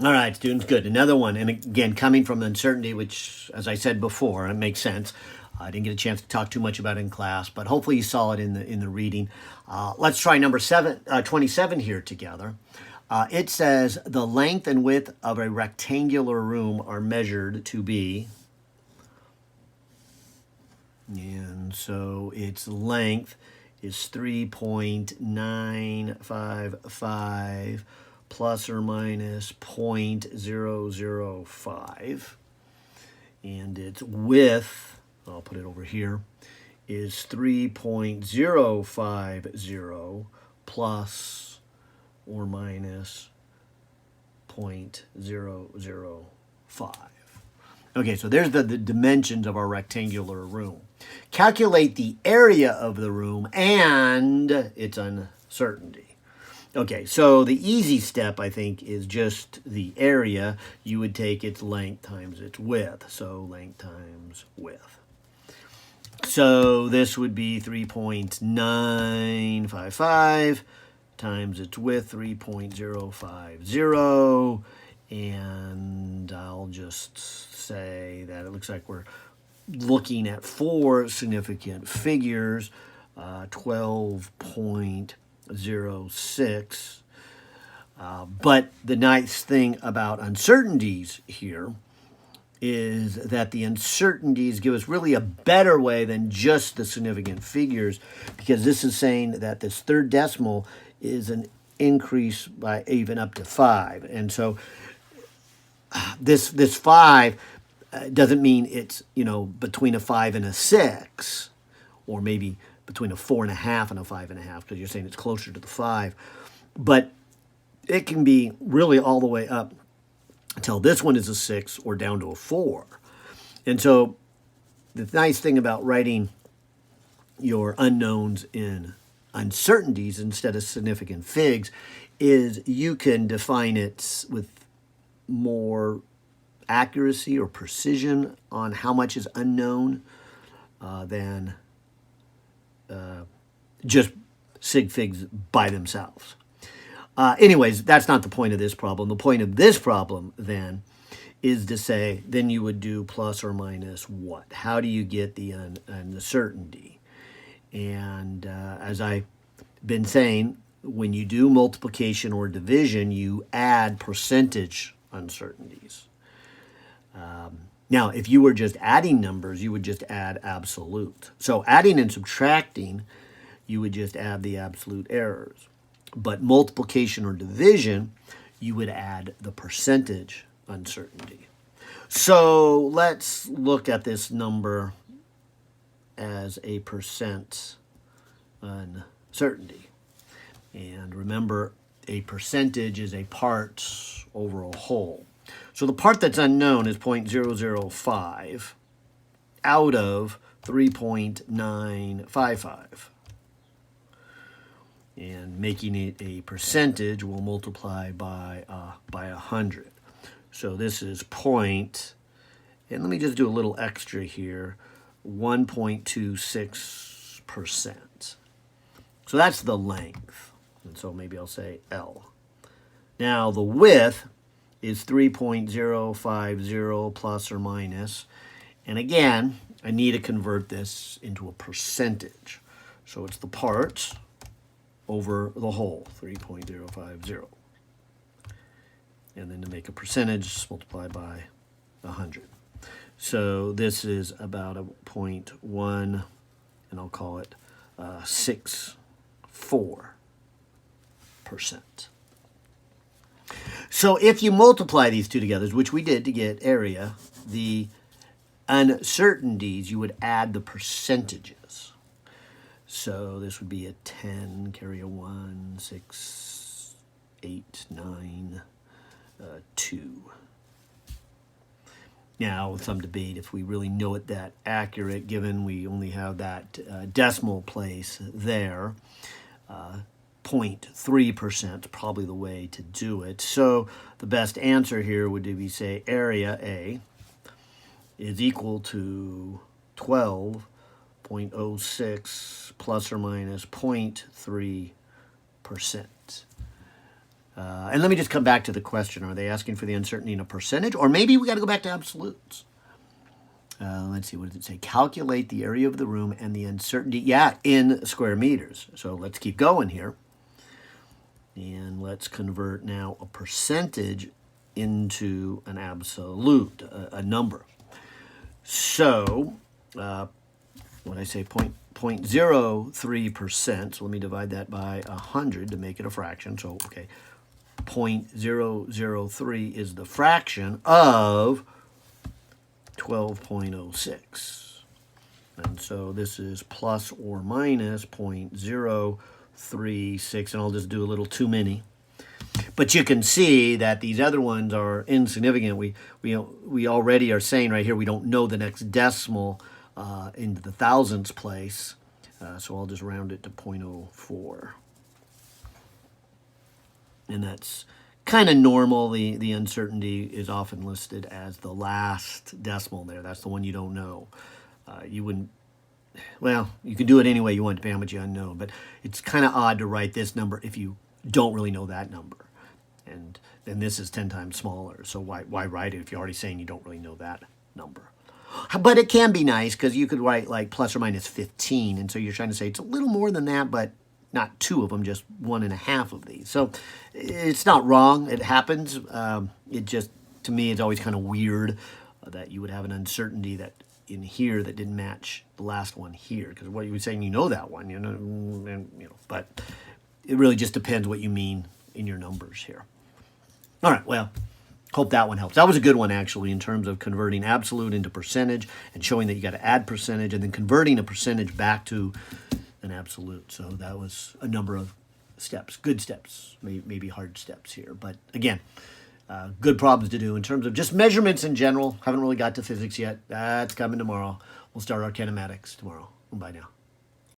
All right, students, good. Another one, and again, coming from uncertainty, which, as I said before, it makes sense. I didn't get a chance to talk too much about it in class, but hopefully you saw it in the reading. Let's try number 27 here together. It says the length and width of a rectangular room are measured to be, and so its length is 3.955 plus or minus 0.005. And its width, I'll put it over here, is 3.050 plus or minus 0.005. Okay, so there's the dimensions of our rectangular room. Calculate the area of the room and its uncertainty. Okay, so the easy step, I think, is just the area. You would take its length times its width. So length times width. So this would be 3.955 times its width, 3.050. And I'll just say that it looks like we're looking at four significant figures, 12.06. But the nice thing about uncertainties here is that the uncertainties give us really a better way than just the significant figures, because this is saying that this third decimal is an increase by even up to 5. And so this 5 doesn't mean it's, between a 5 and a 6, or maybe between a 4.5 and a 5.5, because you're saying it's closer to the 5. But it can be really all the way up until this one is a 6 or down to a 4. And so the nice thing about writing your unknowns in uncertainties instead of significant figs is you can define it with more accuracy or precision on how much is unknown than just sig figs by themselves. Anyways, that's not the point of this problem. The point of this problem, then, is to say, then you would do plus or minus what? How do you get the uncertainty? And as I've been saying, when you do multiplication or division, you add percentage uncertainties. Now, if you were just adding numbers, you would just add absolute. So adding and subtracting, you would just add the absolute errors. But multiplication or division, you would add the percentage uncertainty. So let's look at this number as a percent uncertainty. And remember, a percentage is a part over a whole. So the part that's unknown is 0.005 out of 3.955. And making it a percentage, we'll multiply by 100. So this is point, and let me just do a little extra here, 1.26%. So that's the length. And so maybe I'll say L. Now the width is 3.050 plus or minus. And again, I need to convert this into a percentage. So it's the parts over the whole, 3.050. And then to make a percentage, multiply by 100. So this is about a 0.1, and I'll call it 64%. So if you multiply these two together, which we did to get area, the uncertainties, you would add the percentages. So this would be a 10, carry a 1, 6, 8, 9, 2. Now, with some debate if we really know it that accurate, given we only have that decimal place there. 0.3% is probably the way to do it. So the best answer here would be, say, area A is equal to 12.06 plus or minus 0.3%. And let me just come back to the question. Are they asking for the uncertainty in a percentage? Or maybe we got to go back to absolutes. Let's see, what does it say? Calculate the area of the room and the uncertainty, yeah, in square meters. So let's keep going here. And let's convert now a percentage into an absolute, a number. So, when I say 0.03%, so let me divide that by 100 to make it a fraction. So, okay, 0.003 is the fraction of 12.06. And so this is plus or minus 0.036, and I'll just do a little too many. But you can see that these other ones are insignificant. We already are saying right here we don't know the next decimal into the thousandths place. So I'll just round it to 0.04. And that's kind of normal. The uncertainty is often listed as the last decimal there. That's the one you don't know. You wouldn't, well, you can do it any way you want depending on what you unknown, but it's kind of odd to write this number if you don't really know that number. And then this is 10 times smaller, so why write it if you're already saying you don't really know that number? But it can be nice because you could write like plus or minus 15, and so you're trying to say it's a little more than that, but not two of them, just 1.5 of these. So it's not wrong. It happens. It just, to me, it's always kind of weird that you would have an uncertainty that in here that didn't match the last one here. Because what you were saying, you know that one, but it really just depends what you mean in your numbers here. All right, well, hope that one helps. That was a good one, actually, in terms of converting absolute into percentage and showing that you got to add percentage and then converting a percentage back to an absolute. So that was a number of steps, good steps, maybe hard steps here. But again, good problems to do in terms of just measurements in general. Haven't really got to physics yet. That's coming tomorrow. We'll start our kinematics tomorrow. Bye now.